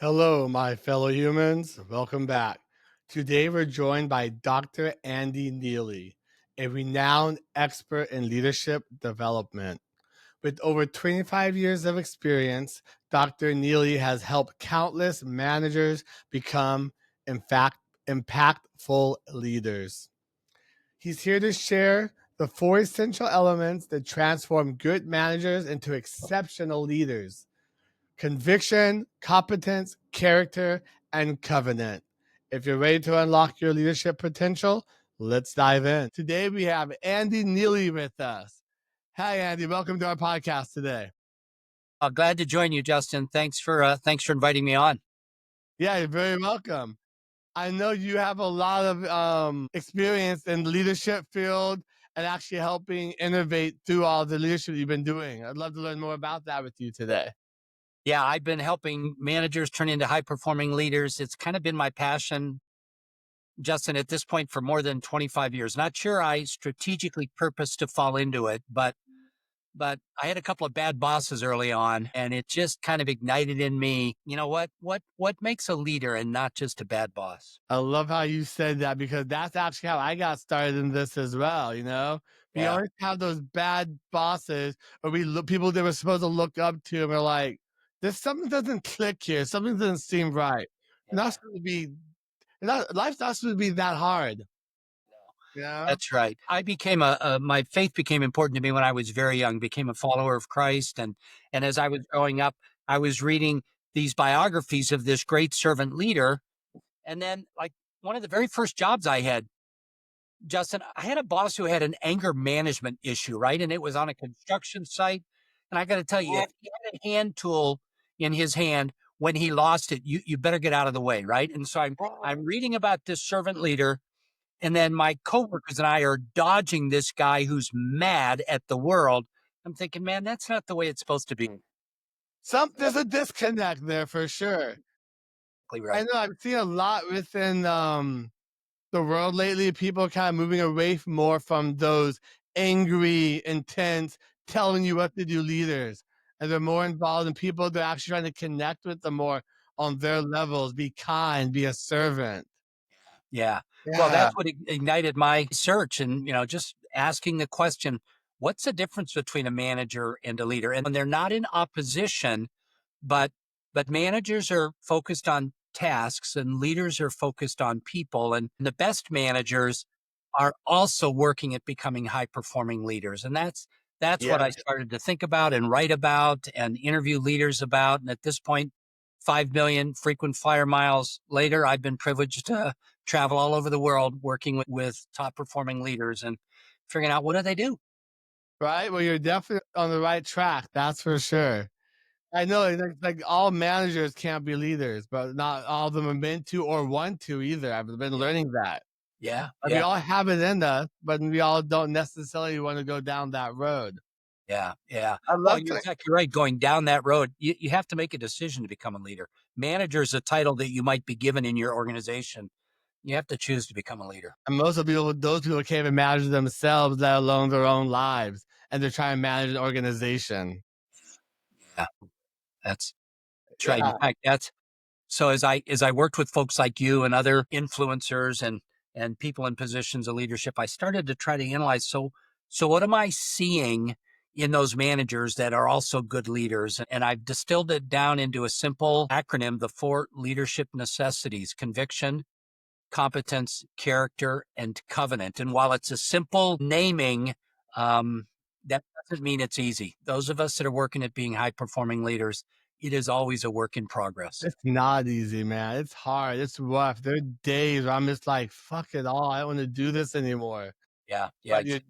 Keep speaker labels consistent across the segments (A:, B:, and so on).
A: Hello, my fellow humans. Welcome back. Today, we're joined by Dr. Andy Neillie, a renowned expert in leadership development. With over 25 years of experience, Dr. Neillie has helped countless managers become, in fact, impactful leaders. He's here to share the four essential elements that transform good managers into exceptional leaders: conviction, competence, character, and covenant. If you're ready to unlock your leadership potential, let's dive in. Today we have Andy Neillie with us. Hi, Andy. Welcome to our podcast today.
B: Glad to join you, Justin. Thanks for inviting me on.
A: Yeah, you're very welcome. I know you have a lot of experience in the leadership field and actually helping innovate through all the leadership you've been doing. I'd love to learn more about that with you today.
B: Yeah, I've been helping managers turn into high performing leaders. It's kind of been my passion, Justin, at this point for more than 25 years. Not sure I strategically purposed to fall into it, but I had a couple of bad bosses early on, and it just kind of ignited in me. You know what makes a leader and not just a bad boss?
A: I love how you said that because that's actually how I got started in this as well. We
B: Yeah,
A: always have those bad bosses, or we look people that we're supposed to look up to, and we're like, "There's something doesn't click here. Something doesn't seem right." Not
B: yeah.
A: supposed to be, life's not supposed to be that hard. You know?
B: That's right. I became my faith became important to me when I was very young, became a follower of Christ. And as I was growing up, I was reading these biographies of this great servant leader. And then, like, one of the very first jobs I had, Justin, I had a boss who had an anger management issue, right? And it was on a construction site. And I got to tell you, if he had a hand tool in his hand when he lost it, you better get out of the way, right? And so I'm reading about this servant leader, and then my coworkers and I are dodging this guy who's mad at the world. I'm thinking, man, that's not the way it's supposed to be.
A: There's a disconnect there for sure.
B: Exactly
A: I
B: right.
A: know I've seen a lot within the world lately. People kind of moving away more from those angry, intense, telling you what to do leaders. And they're more involved in people they're actually trying to connect with them more on their levels, be kind, be a servant.
B: Yeah. Well,
A: Yeah.
B: that's what ignited my search, and just asking the question, what's the difference between a manager and a leader? And when they're not in opposition, but managers are focused on tasks and leaders are focused on people, and the best managers are also working at becoming high performing leaders. And that's what I
A: Yes.
B: started to think about and write about and interview leaders about. And at this point, 5 million frequent flyer miles later, I've been privileged to travel all over the world working with top performing leaders and figuring out what do they do.
A: Right? Well, you're definitely on the right track. That's for sure. I know like all managers can't be leaders, but not all of them are meant to or want to either. I've been
B: Yeah.
A: learning that.
B: Yeah.
A: Like, we
B: Yeah.
A: all have it in us, but we all don't necessarily want to go down that road.
B: Yeah, yeah.
A: I
B: Well,
A: love
B: you're
A: to
B: exactly right. Going down that road, you have to make a decision to become a leader. Manager is a title that you might be given in your organization. You have to choose to become a leader.
A: and most of people those people can't even manage themselves, let alone their own lives, and they're trying to manage an organization.
B: Yeah, that's right. In
A: Yeah.
B: fact, that's so as I worked with folks like you and other influencers and people in positions of leadership, I started to try to analyze. So what am I seeing in those managers that are also good leaders? And I've distilled it down into a simple acronym: the four leadership necessities: conviction, competence, character, and covenant. And while it's a simple naming, um, that doesn't mean it's easy. Those of us that are working at being high performing leaders, it is always a work in progress.
A: It's not easy, man. It's hard. It's rough. There are days where I'm just like, fuck it all. I don't want to do this anymore.
B: Yeah, yeah,
A: But you're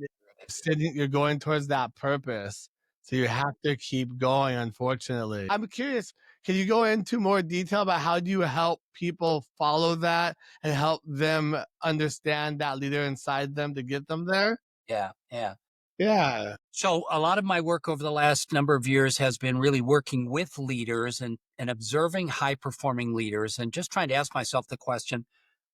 B: exactly.
A: you're going towards that purpose. So you have to keep going, unfortunately. I'm curious, can you go into more detail about how do you help people follow that and help them understand that leader inside them to get them there?
B: Yeah, yeah.
A: Yeah.
B: So a lot of my work over the last number of years has been really working with leaders and observing high performing leaders and just trying to ask myself the question,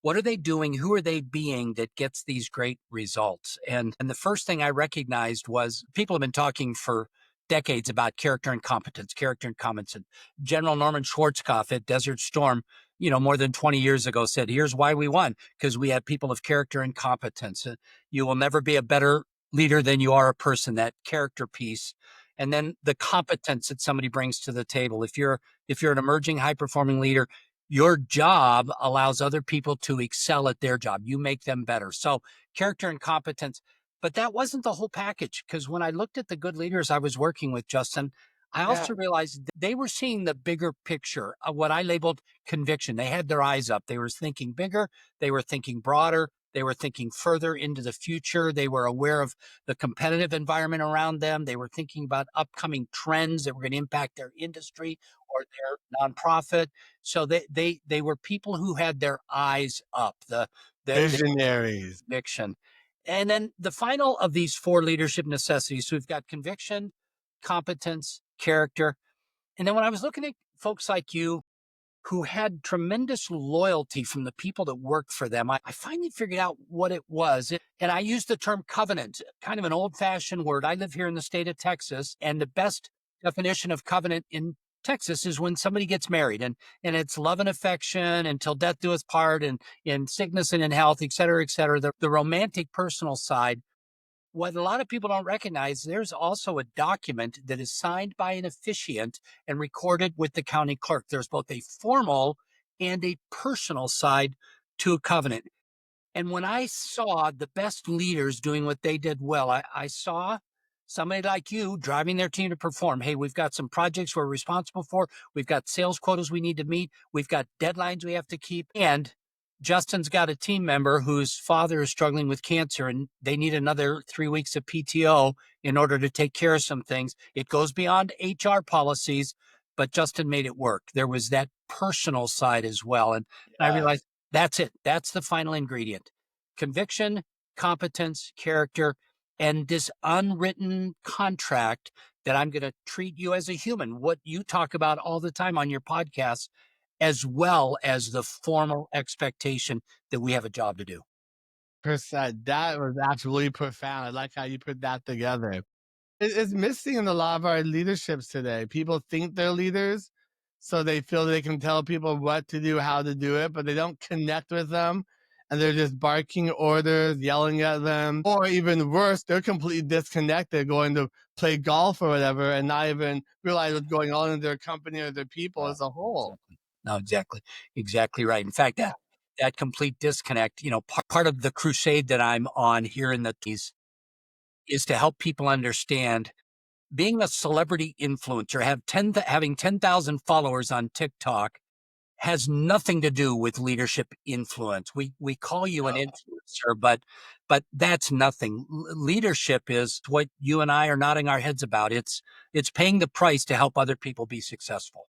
B: what are they doing? Who are they being that gets these great results? And the first thing I recognized was people have been talking for decades about character and competence, character and competence. And General Norman Schwarzkopf at Desert Storm, more than 20 years ago said, here's why we won, because we had people of character and competence. You will never be a better leader than you are a person, that character piece. And then the competence that somebody brings to the table. If you're an emerging high performing leader, your job allows other people to excel at their job. You make them better. So character and competence. But that wasn't the whole package, because when I looked at the good leaders I was working with, Justin, I
A: Yeah.
B: also realized they were seeing the bigger picture of what I labeled conviction. They had their eyes up. They were thinking bigger. They were thinking broader. They were thinking further into the future. They were aware of the competitive environment around them. They were thinking about upcoming trends that were going to impact their industry or their nonprofit. So they were people who had their eyes up. The
A: Visionaries.
B: conviction. And then the final of these four leadership necessities. So we've got conviction, competence, character. And then when I was looking at folks like you who had tremendous loyalty from the people that worked for them, I finally figured out what it was. And I used the term covenant, kind of an old fashioned word. I live here in the state of Texas, and the best definition of covenant in Texas is when somebody gets married, and it's love and affection until death do us part, and in sickness and in health, et cetera, et cetera. The romantic personal side, what a lot of people don't recognize, there's also a document that is signed by an officiant and recorded with the county clerk. There's both a formal and a personal side to a covenant. And when I saw the best leaders doing what they did well, I saw somebody like you driving their team to perform. Hey, we've got some projects we're responsible for. We've got sales quotas we need to meet. We've got deadlines we have to keep. And Justin's got a team member whose father is struggling with cancer, and they need another 3 weeks of PTO in order to take care of some things. It goes beyond HR policies, but Justin made it work. There was that personal side as well. And I
A: Yes.
B: realized that's it. That's the final ingredient: conviction, competence, character, and this unwritten contract that I'm going to treat you as a human, what you talk about all the time on your podcast, as well as the formal expectation that we have a job to do.
A: Percent. That was absolutely profound. I like how you put that together. It's missing in a lot of our leaderships today. People think they're leaders, so they feel they can tell people what to do, how to do it, but they don't connect with them. And they're just barking orders, yelling at them. Or even worse, they're completely disconnected, going to play golf or whatever, and not even realize what's going on in their company or their people
B: Yeah,
A: as a whole.
B: exactly. No, exactly right. In fact, that complete disconnect, part of the crusade that I'm on here in the is to help people understand being a celebrity influencer, having 10,000 followers on TikTok has nothing to do with leadership influence. We call you an influencer, but that's nothing. Leadership is what you and I are nodding our heads about. It's paying the price to help other people be successful.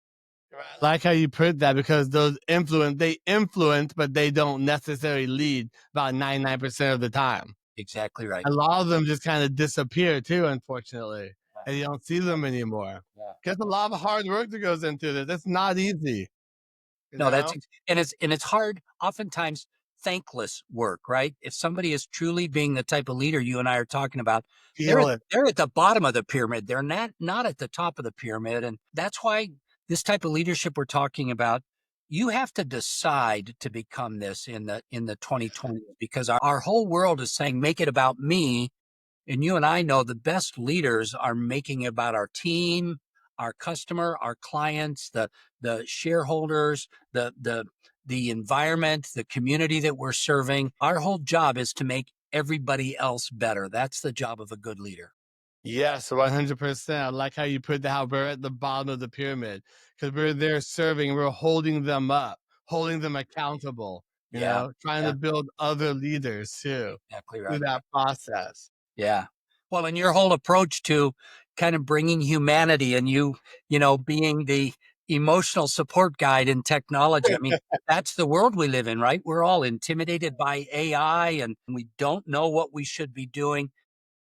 A: Right. I like how you put that because they influence, but they don't necessarily lead about 99% of the time.
B: Exactly right.
A: A lot of them just kind of disappear too, unfortunately,
B: Yeah,
A: and you don't see them anymore.
B: yeah.
A: Because a lot of hard work that goes into this. It's not easy, you
B: No,
A: know?
B: and it's hard, oftentimes thankless work, right? If somebody is truly being the type of leader you and I are talking about, they're
A: Feel
B: at,
A: it.
B: they're at the bottom of the pyramid. They're not at the top of the pyramid, and that's why this type of leadership we're talking about, you have to decide to become this in the 2020s, because our whole world is saying make it about me. And you and I know the best leaders are making it about our team, our customer, our clients, the shareholders, the environment, the community that we're serving. Our whole job is to make everybody else better. That's the job of a good leader.
A: Yes, 100%. I like how you put that, how we're at the bottom of the pyramid because we're there serving, we're holding them up, holding them accountable,
B: Yeah,
A: trying
B: yeah,
A: to build other leaders too
B: exactly
A: through
B: right.
A: that process.
B: Yeah. Well, and your whole approach to kind of bringing humanity, and being the emotional support guide in technology. I mean, that's the world we live in, right? We're all intimidated by AI and we don't know what we should be doing.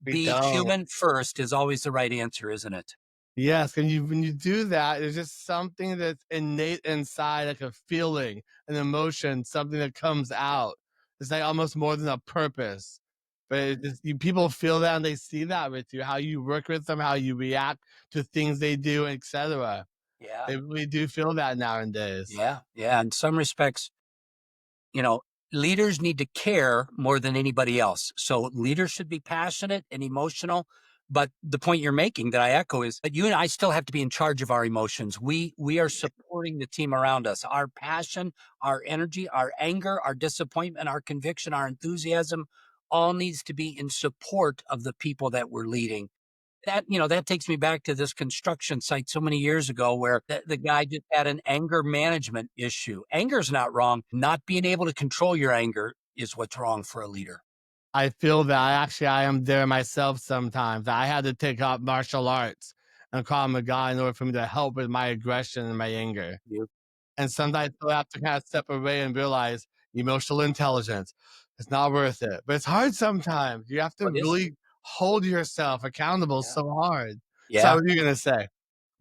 A: We
B: Be
A: don't.
B: human first is always the right answer, isn't it?
A: Yes, and when you do that, there's just something that's innate inside, like a feeling, an emotion, something that comes out. It's like almost more than a purpose. But people feel that and they see that with you, how you work with them, how you react to things they do, etc.
B: Yeah.
A: They really do feel that nowadays.
B: Yeah. Yeah. In some respects, you know, leaders need to care more than anybody else. So leaders should be passionate and emotional. But the point you're making that I echo is that you and I still have to be in charge of our emotions. We are supporting the team around us. Our passion, our energy, our anger, our disappointment, our conviction, our enthusiasm all needs to be in support of the people that we're leading. That takes me back to this construction site so many years ago where the guy just had an anger management issue. Anger's not wrong. Not being able to control your anger is what's wrong for a leader.
A: I feel that I am there myself sometimes. I had to take up martial arts and calm a guy in order for me to help with my aggression and my anger.
B: You
A: And sometimes you have to kind of step away and realize emotional intelligence. It's not worth it. But it's hard sometimes. You have to
B: What is?
A: really hold yourself accountable
B: Yeah.
A: so hard. So
B: Yeah.
A: what are you gonna say?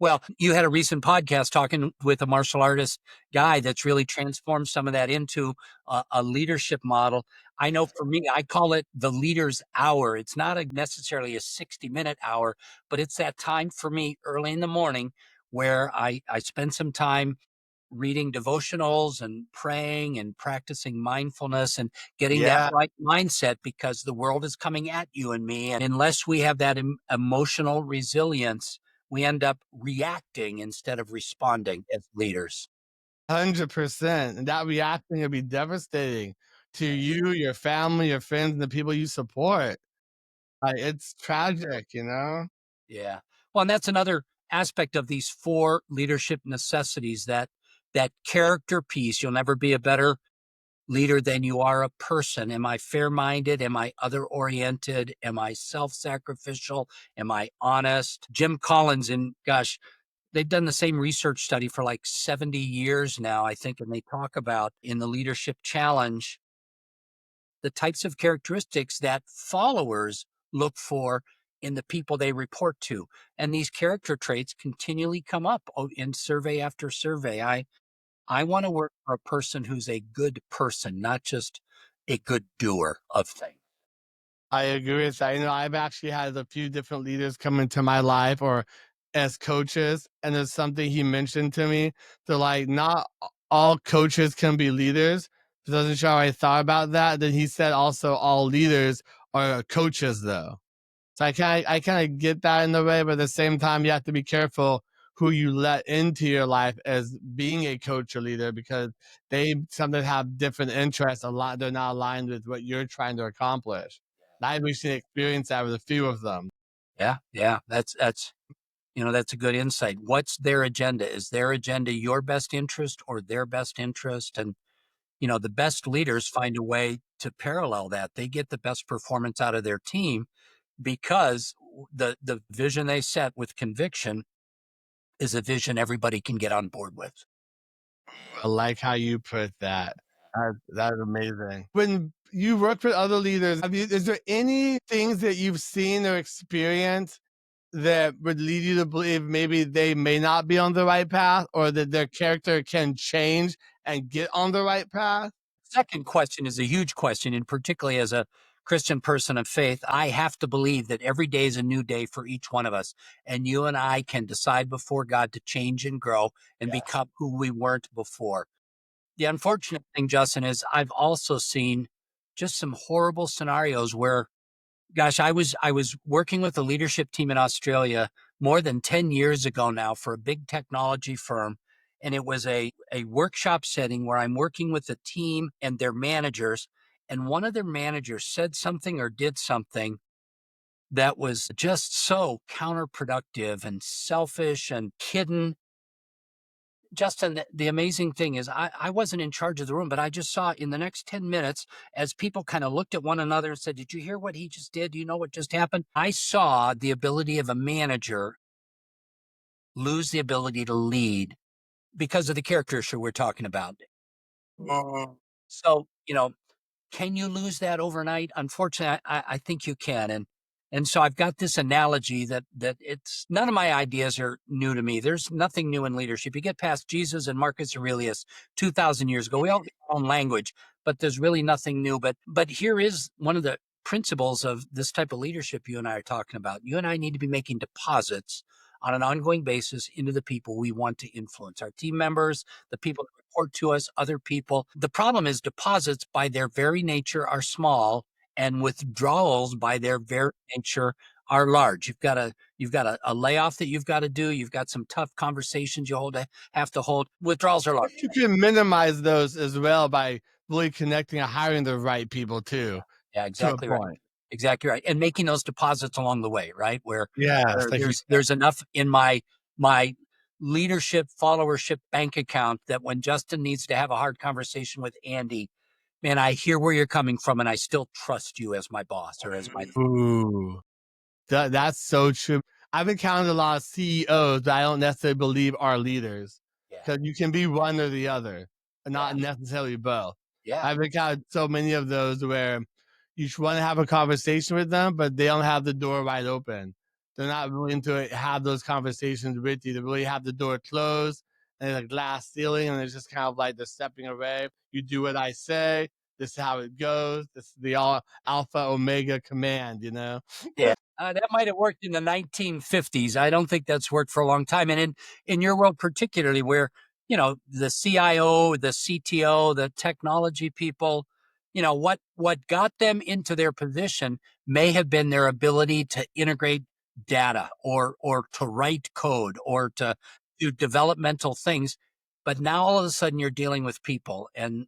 B: Well, you had a recent podcast talking with a martial artist guy that's really transformed some of that into a leadership model. I know for me, I call it the leader's hour. It's not necessarily a 60-minute hour, but it's that time for me early in the morning where I spend some time reading devotionals and praying and practicing mindfulness and getting that
A: Yeah.
B: right mindset because the world is coming at you and me. And unless we have that emotional resilience, we end up reacting instead of responding as leaders.
A: 100%. And that reaction will be devastating to you, your family, your friends, and the people you support. It's tragic, you know?
B: Yeah. Well, and that's another aspect of these four leadership necessities that character piece. You'll never be a better leader than you are a person. Am I fair minded? Am I other oriented? Am I self sacrificial? Am I honest? Jim Collins, and gosh, they've done the same research study for like 70 years now, I think, and they talk about in the leadership challenge the types of characteristics that followers look for in the people they report to. And these character traits continually come up in survey after survey. I want to work for a person who's a good person, not just a good doer of things.
A: I agree with that. I've actually had a few different leaders come into my life or as coaches, and there's something he mentioned to me. They're like, not all coaches can be leaders. It doesn't show how I thought about that. Then he said also all leaders are coaches though. So I kind of get that in the way, but at the same time, you have to be careful who you let into your life as being a coach or leader because they sometimes have different interests. A lot they're not aligned with what you're trying to accomplish. And I've recently experienced that with a few of them.
B: Yeah, yeah, that's a good insight. What's their agenda? Is their agenda your best interest or their best interest? And the best leaders find a way to parallel that. They get the best performance out of their team because the vision they set with conviction is a vision everybody can get on board with.
A: I like how you put that. That is amazing. When you work with other leaders, is there any things that you've seen or experienced that would lead you to believe maybe they may not be on the right path or that their character can change and get on the right path?
B: Second question is a huge question, and particularly as a Christian person of faith, I have to believe that every day is a new day for each one of us. And you and I can decide before God to change and grow and
A: Yes.
B: become who we weren't before. The unfortunate thing, Justin, is I've also seen just some horrible scenarios where, gosh, I was working with a leadership team in Australia more than 10 years ago now for a big technology firm. And it was a workshop setting where I'm working with a team and their managers. And one of their managers said something or did something that was just so counterproductive and selfish and hidden. Justin, the amazing thing is I wasn't in charge of the room, but I just saw in the next 10 minutes as people kind of looked at one another and said, "Did you hear what he just did? Do you know what just happened?" I saw the ability of a manager lose the ability to lead because of the character issue we're talking about.
A: Mhm.
B: So, can you lose that overnight? Unfortunately, I think you can. And so I've got this analogy that it's none of my ideas are new to me. There's nothing new in leadership. You get past Jesus and Marcus Aurelius 2,000 years ago. We all get our own language, but there's really nothing new. But here is one of the principles of this type of leadership you and I are talking about. You and I need to be making deposits on an ongoing basis into the people we want to influence, our team members, the people that report to us, other people. The problem is deposits by their very nature are small, and withdrawals by their very nature are large. You've got a layoff that you've got to do. You've got some tough conversations have to hold. Withdrawals are large.
A: But you can minimize those as well by really connecting and hiring the right people too,
B: Yeah,
A: to a
B: exactly right.
A: point.
B: Exactly right. And making those deposits along the way, right?
A: Yes,
B: Where
A: like you said.
B: there's enough in my leadership followership bank account that when Justin needs to have a hard conversation with Andy, man, I hear where you're coming from and I still trust you as my boss or as my
A: Ooh. That's so true. I've encountered a lot of CEOs that I don't necessarily believe are leaders,
B: yeah,
A: because you can be one or the other, and
B: yeah,
A: not necessarily both.
B: yeah,
A: I've encountered so many of those where you just want to have a conversation with them, but they don't have the door wide open. They're not willing to have those conversations with you. They really have the door closed and there's a glass ceiling, and it's just kind of like they're stepping away. You do what I say. This is how it goes. This is the all alpha omega command, you know?
B: yeah. That might have worked in the 1950s. I don't think that's worked for a long time. And in your world, particularly where, the CIO, the CTO, the technology people, what got them into their position may have been their ability to integrate data or to write code or to do developmental things. But now all of a sudden you're dealing with people and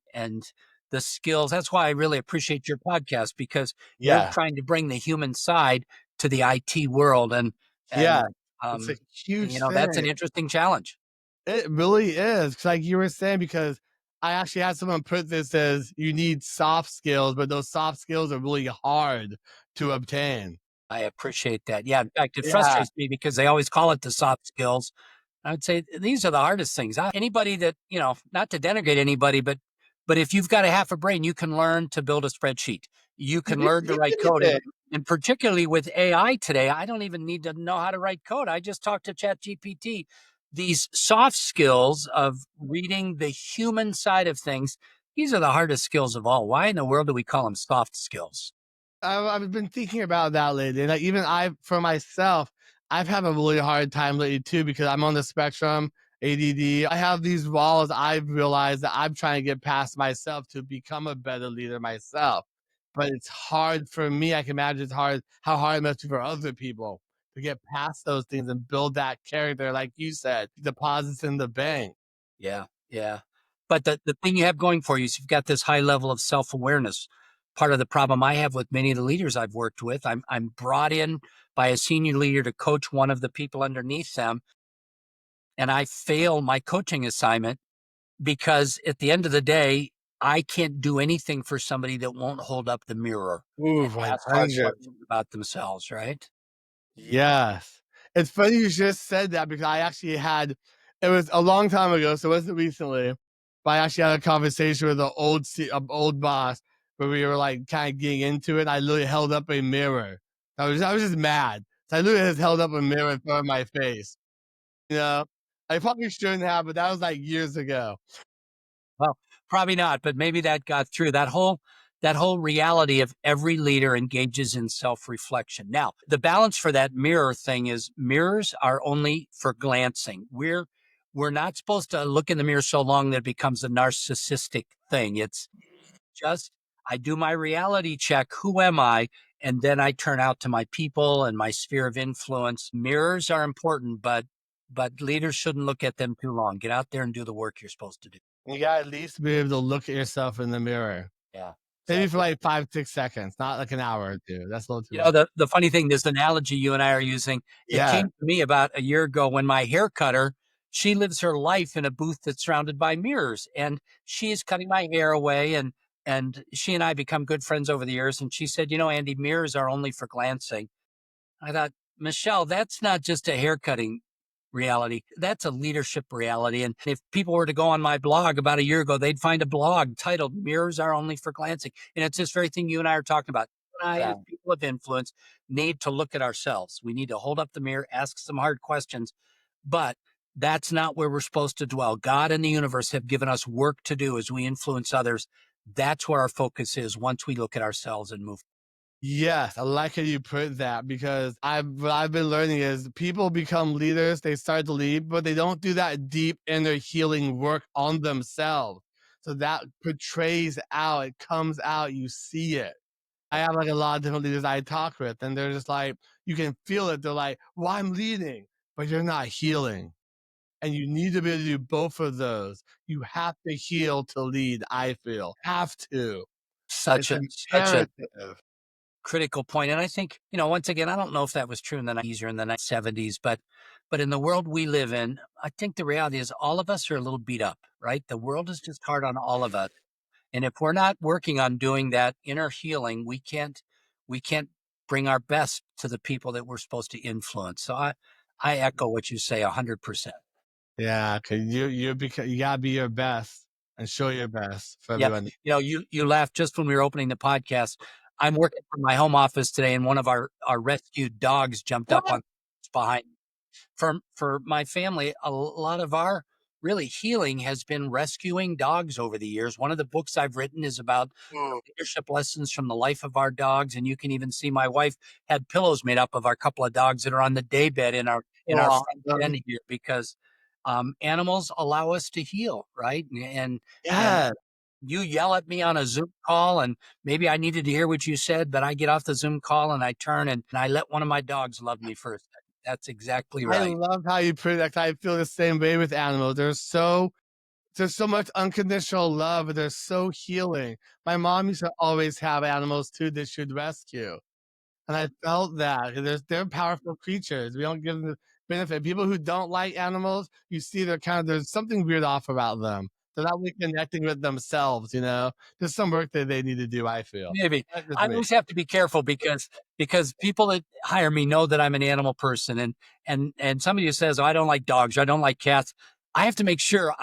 B: the skills. That's why I really appreciate your podcast because you're
A: Yeah.
B: trying to bring the human side to the IT world,
A: Yeah.
B: and
A: It's a
B: um,
A: huge
B: that's an
A: thing.
B: interesting challenge.
A: It really is. 'Cause like you were saying, because I actually had someone put this as you need soft skills, but those soft skills are really hard to obtain.
B: I appreciate that. Yeah, in fact, it
A: Yeah.
B: frustrates me because they always call it the soft skills. I would say these are the hardest things. Anybody that, not to denigrate anybody, but if you've got a half a brain, you can learn to build a spreadsheet. You can learn to write code. And,
A: Anything.
B: and particularly with AI today, I don't even need to know how to write code. I just talk to ChatGPT. These soft skills of reading the human side of things, these are the hardest skills of all. Why in the world do we call them soft skills?
A: I've been thinking about that lately. And like, even for myself, I've had a really hard time lately too, because I'm on the spectrum, ADD. I have these walls I've realized that I'm trying to get past myself to become a better leader myself. But it's hard for me. I can imagine it's hard, how hard it must be for other people to get past those things and build that character, like you said, deposits in the bank.
B: Yeah, yeah. But the thing you have going for you is you've got this high level of self-awareness. Part of the problem I have with many of the leaders I've worked with, I'm brought in by a senior leader to coach one of the people underneath them, and I fail my coaching assignment because at the end of the day, I can't do anything for somebody that won't hold up the mirror
A: Ooh,
B: and ask hard
A: 100.
B: questions about themselves, right?
A: Yes. It's funny you just said that, because I actually had, it was a long time ago, so it wasn't recently, but I actually had a conversation with an old boss where we were like kind of getting into it. I literally held up a mirror. I was just mad. So I literally just held up a mirror in front of my face. You know, I probably shouldn't have, but that was like years ago.
B: Well, probably not, but maybe that got through. That whole reality of every leader engages in self-reflection. Now, the balance for that mirror thing is mirrors are only for glancing. We're not supposed to look in the mirror so long that it becomes a narcissistic thing. It's just I do my reality check, who am I? And then I turn out to my people and my sphere of influence. Mirrors are important, but leaders shouldn't look at them too long. Get out there and do the work you're supposed to do.
A: You gotta at least be able to look at yourself in the mirror.
B: Yeah,
A: Maybe for
B: exactly.
A: like 5, 6 seconds, not like an hour or two. That's a little too
B: You know,
A: long.
B: the funny thing, this analogy you and I are using, it
A: Yeah.
B: came to me about a year ago when my hair cutter, she lives her life in a booth that's surrounded by mirrors, and she is cutting my hair away, and she and I become good friends over the years. And she said, Andy, mirrors are only for glancing. I thought, Michelle, that's not just a haircutting reality. That's a leadership reality. And if people were to go on my blog about a year ago, they'd find a blog titled Mirrors Are Only for Glancing. And it's this very thing you and I are talking about. You and I, as people of influence, need to look at ourselves. We need to hold up the mirror, ask some hard questions. But that's not where we're supposed to dwell. God and the universe have given us work to do as we influence others. That's where our focus is once we look at ourselves and move.
A: Yes, I like how you put that because what I've been learning is people become leaders, they start to lead, but they don't do that deep inner healing work on themselves. So that portrays out, it comes out, you see it. I have like a lot of different leaders I talk with, and they're just like, you can feel it. They're like, well, I'm leading, but you're not healing. And you need to be able to do both of those. You have to heal to lead, I feel. Have to. It's
B: Such a
A: imperative.
B: critical point. And I think, once again, I don't know if that was true in the 90s or in the 70s, but in the world we live in, I think the reality is all of us are a little beat up, right? The world is just hard on all of us. And if we're not working on doing that inner healing, we can't bring our best to the people that we're supposed to influence. So I echo what you say 100%.
A: Yeah, 'cause you gotta be your best and show your best for
B: Yep.
A: everyone.
B: You laughed just when we were opening the podcast. I'm working from my home office today, and one of our rescued dogs jumped up on behind. For my family, a lot of our really healing has been rescuing dogs over the years. One of the books I've written is about
A: Mm.
B: leadership lessons from the life of our dogs, and you can even see my wife had pillows made up of our couple of dogs that are on the daybed in our front den
A: Awesome.
B: here because animals allow us to heal, right? And
A: Yeah.
B: you yell at me on a Zoom call, and maybe I needed to hear what you said, but I get off the Zoom call and I turn and I let one of my dogs love me for a second. That's exactly
A: I
B: right.
A: love how you put it, 'cause I feel the same way with animals. There's so much unconditional love, and they're so healing. My mom used to always have animals too that she'd rescue. And I felt that they're powerful creatures. We don't give them the benefit. People who don't like animals, you see they're there's something weird off about them. They're not really connecting with themselves, you know? There's some work that they need to do, I feel.
B: Maybe.
A: That's just
B: I
A: me.
B: always have to be careful because people that hire me know that I'm an animal person, and somebody who says, "Oh, I don't like dogs, or I don't like cats," I have to make sure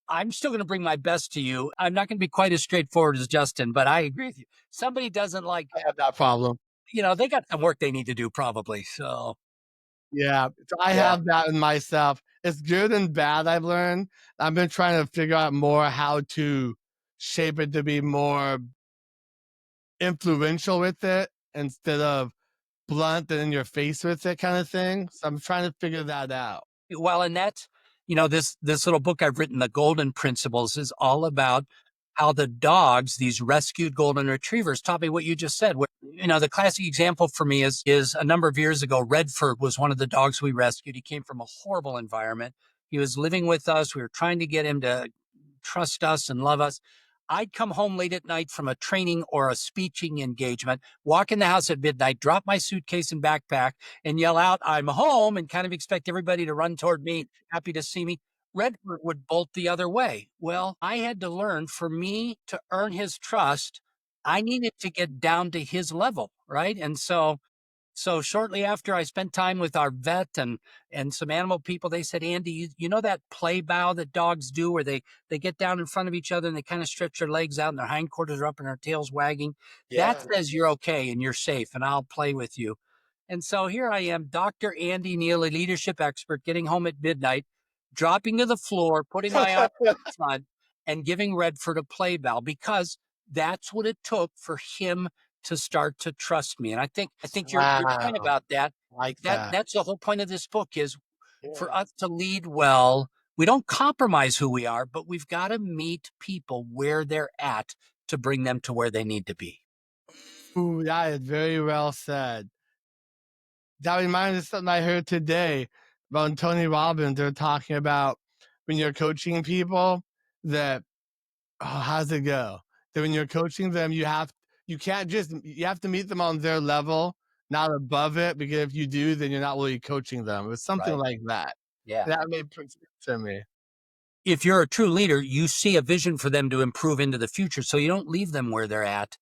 B: I'm still going to bring my best to you. I'm not going to be quite as straightforward as Justin, but I agree with you. Somebody doesn't like,
A: I have that problem.
B: they got some work they need to do probably. So
A: Yeah, so I
B: yeah,
A: have that in myself. It's good and bad, I've learned. I've been trying to figure out more how to shape it to be more influential with it instead of blunt and in your face with it kind of thing. So I'm trying to figure that out.
B: well, and that's this little book I've written, The Golden Principles, is all about how the dogs, these rescued golden retrievers, taught me what you just said. The classic example for me is a number of years ago. Redford was one of the dogs we rescued. He came from a horrible environment. He was living with us. We were trying to get him to trust us and love us. I'd come home late at night from a training or a speaking engagement, walk in the house at midnight, drop my suitcase and backpack, and yell out, "I'm home," and kind of expect everybody to run toward me, happy to see me. Redford would bolt the other way. Well, I had to learn, for me to earn his trust, I needed to get down to his level, right? And so shortly after I spent time with our vet and some animal people, they said, "Andy, you know that play bow that dogs do where they get down in front of each other and they kind of stretch their legs out and their hindquarters are up and their tails wagging? That
A: Yeah.
B: says you're okay and you're safe and I'll play with you." And so here I am, Dr. Andy Neillie, leadership expert, getting home at midnight, dropping to the floor, putting my arm in front, and giving Redford a play bell because that's what it took for him to start to trust me. And I think your point
A: Wow.
B: about that
A: Like
B: that
A: that.
B: that's the whole point of this book is for
A: Yeah.
B: us to lead well. We don't compromise who we are, but we've got to meet people where they're at to bring them to where they need to be.
A: Ooh, that is very well said. That reminded me of something I heard today about Tony Robbins. They're talking about when you're coaching people that how's it go? That when you're coaching them, you can't just you have to meet them on their level, not above it, because if you do, then you're not really coaching them. It was something
B: Right.
A: like that.
B: Yeah.
A: That made sense to me.
B: If you're a true leader, you see a vision for them to improve into the future. So you don't leave them where they're at.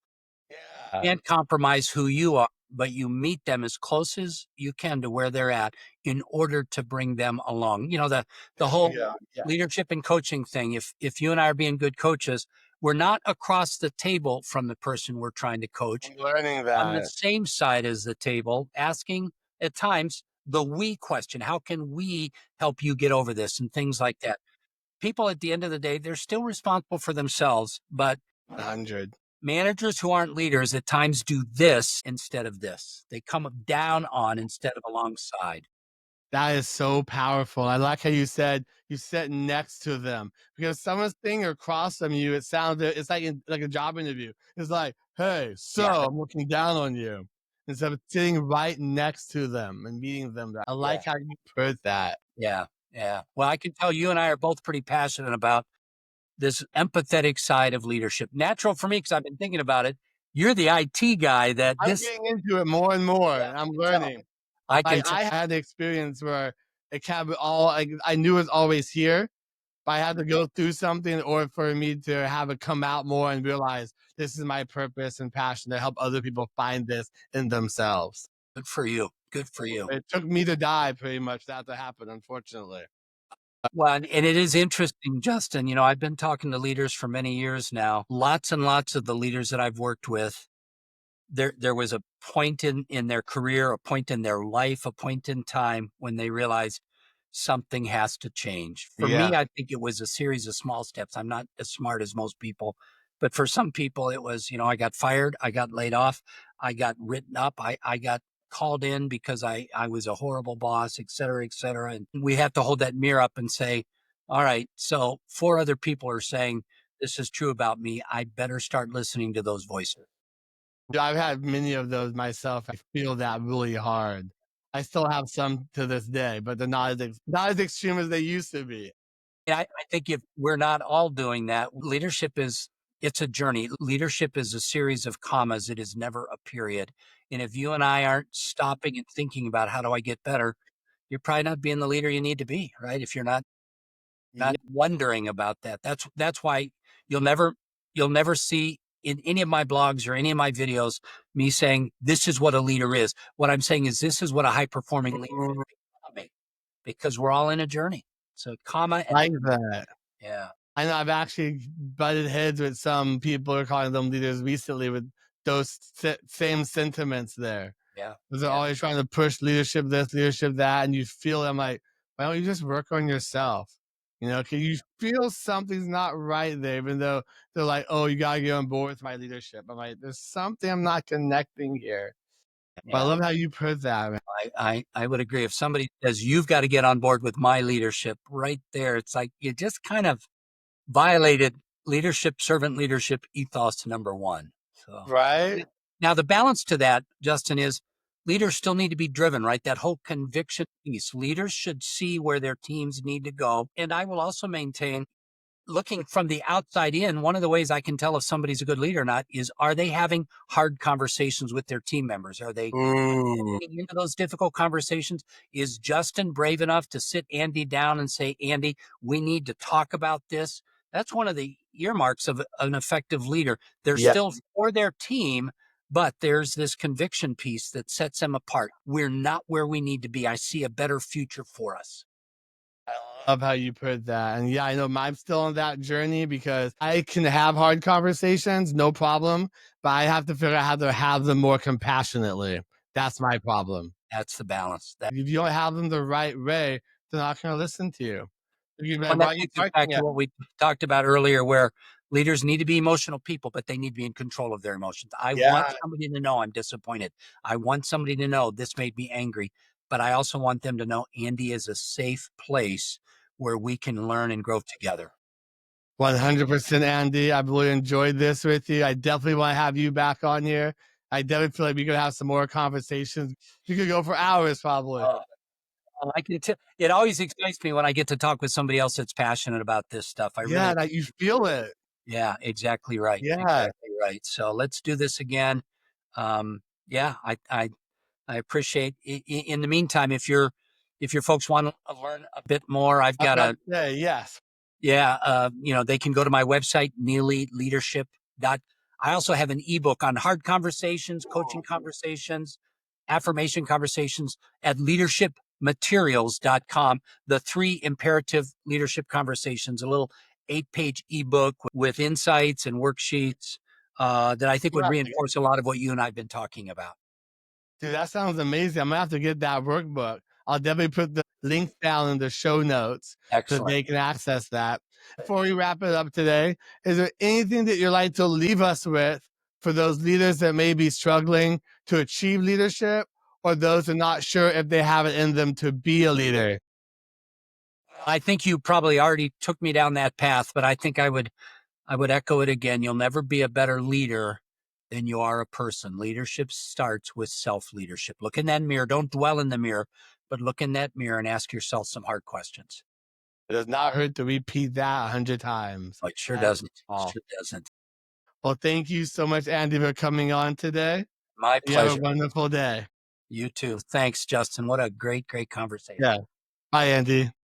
A: Yeah.
B: Can't compromise who you are, but you meet them as close as you can to where they're at in order to bring them along. The
A: There you
B: whole
A: go. Yeah.
B: leadership and coaching thing. If you and I are being good coaches, we're not across the table from the person we're trying to coach.
A: I'm learning
B: On the
A: that.
B: same side as the table, asking at times the we question. How can we help you get over this and things like that? People at the end of the day, they're still responsible for themselves, but
A: 100.
B: Managers who aren't leaders at times do this instead of this. They come down on instead of alongside.
A: That is so powerful. I like how you said you sit next to them because someone's sitting across from you. It sounded it's like a job interview. It's like, hey,
B: Yeah,
A: so I'm looking down on you instead of sitting right next to them and meeting them. I
B: yeah,
A: like how you put that.
B: yeah, yeah. Well, I can tell you and I are both pretty passionate about this empathetic side of leadership. Natural for me because I've been thinking about it. You're the IT guy that
A: I'm
B: this.
A: getting into it more and more,
B: Yeah,
A: and I'm
B: I can tell.
A: learning.
B: I
A: Like
B: can tell.
A: I had the experience where it kind of all I knew it was always here, but I had to go through something in order for me to have it come out more and realize this is my purpose and passion to help other people find this in themselves.
B: Good for you. Good for you.
A: It took me to die pretty much that to happen, unfortunately.
B: Well, and it is interesting, Justin. I've been talking to leaders for many years now. Lots and lots of the leaders that I've worked with, there was a point in their career, a point in their life, a point in time when they realized something has to change. For
A: Yeah.
B: me, I think it was a series of small steps. I'm not as smart as most people, but for some people it was, I got fired, I got laid off, I got written up, I got called in because I was a horrible boss, et cetera, et cetera. And we have to hold that mirror up and say, all right, so four other people are saying this is true about me. I better start listening to those voices.
A: I've had many of those myself. I feel that really hard. I still have some to this day, but they're not as extreme as they used to be.
B: Yeah, I think if we're not all doing that, leadership is it's a journey. Leadership is a series of commas. It is never a period. And if you and I aren't stopping and thinking about how do I get better, you're probably not being the leader you need to be, right? If you're not
A: Yeah.
B: wondering about that. That's why you'll never you'll never see in any of my blogs or any of my videos me saying this is what a leader is. What I'm saying is this is what a high performing leader is because we're all in a journey. So comma and
A: Like that.
B: yeah.
A: I know I've actually butted heads with some people who are calling them leaders recently with those same sentiments there.
B: Yeah,
A: 'Cause they're
B: yeah,
A: always trying to push leadership this, leadership that, and you feel I'm like, why don't you just work on yourself? Can you feel something's not right there, even though they're like, oh, you gotta get on board with my leadership. I'm like, there's something I'm not connecting here. But I
B: yeah.
A: love how you put that, man.
B: I would agree. If somebody says you've got to get on board with my leadership, right there, it's like you just kind of violated leadership, servant leadership ethos number one. So
A: Right?
B: now the balance to that, Justin, is leaders still need to be driven, right? That whole conviction piece. Leaders should see where their teams need to go. And I will also maintain looking from the outside in, one of the ways I can tell if somebody's a good leader or not is are they having hard conversations with their team members? Are they
A: Ooh.
B: getting into those difficult conversations? Is Justin brave enough to sit Andy down and say, Andy, we need to talk about this? That's one of the earmarks of an effective leader. They're
A: Yeah.
B: still for their team, but there's this conviction piece that sets them apart. We're not where we need to be. I see a better future for us.
A: I love how you put that. And yeah, I know I'm still on that journey because I can have hard conversations, no problem, but I have to figure out how to have them more compassionately. That's my problem.
B: That's the balance.
A: If you don't have them the right way, they're not going to listen to you. You're gonna be like,
B: And
A: why
B: that
A: are you
B: takes us back
A: barking
B: to
A: at
B: what we talked about earlier, where leaders need to be emotional people, but they need to be in control of their emotions. I
A: me?
B: want
A: Yeah.
B: somebody to know I'm disappointed. I want somebody to know this made me angry, but I also want them to know Andy is a safe place where we can learn and grow together.
A: 100% Andy. I've really enjoyed this with you. I definitely want to have you back on here. I definitely feel like we could have some more conversations. We could go for hours probably.
B: Oh, I can tell. It always excites me when I get to talk with somebody else that's passionate about this stuff. I
A: Yeah,
B: really,
A: that you feel it.
B: yeah, exactly right,
A: Yeah.
B: exactly right. So let's do this again. Yeah, I appreciate. In the meantime, if your folks want to learn a bit more, I've
A: I was
B: got
A: about
B: a
A: to say, yes.
B: yeah. They can go to my website, Neillie Leadership. Dot. I also have an ebook on hard conversations, coaching conversations, affirmation conversations at leadershipmaterials.com. The three imperative leadership conversations, a little 8-page ebook with insights and worksheets that I think would
A: Yeah.
B: reinforce a lot of what you and I've been talking about.
A: Dude, that sounds amazing. I'm gonna have to get that workbook. I'll definitely put the link down in the show notes so
B: Excellent.
A: they can access that. Before we wrap it up today, is there anything that you'd like to leave us with for those leaders that may be struggling to achieve leadership or those who are not sure if they have it in them to be a leader?
B: I think you probably already took me down that path, but I think I would echo it again. You'll never be a better leader than you are a person. Leadership starts with self-leadership. Look in that mirror. Don't dwell in the mirror, but look in that mirror and ask yourself some hard questions.
A: It does not hurt to repeat that 100 times.
B: Oh, it sure
A: That
B: doesn't.
A: all.
B: Sure doesn't.
A: Well, thank you so much, Andy, for coming on today.
B: My
A: You have a
B: pleasure.
A: wonderful day.
B: You too. Thanks, Justin. What a great, great conversation.
A: Yeah. Bye, Andy.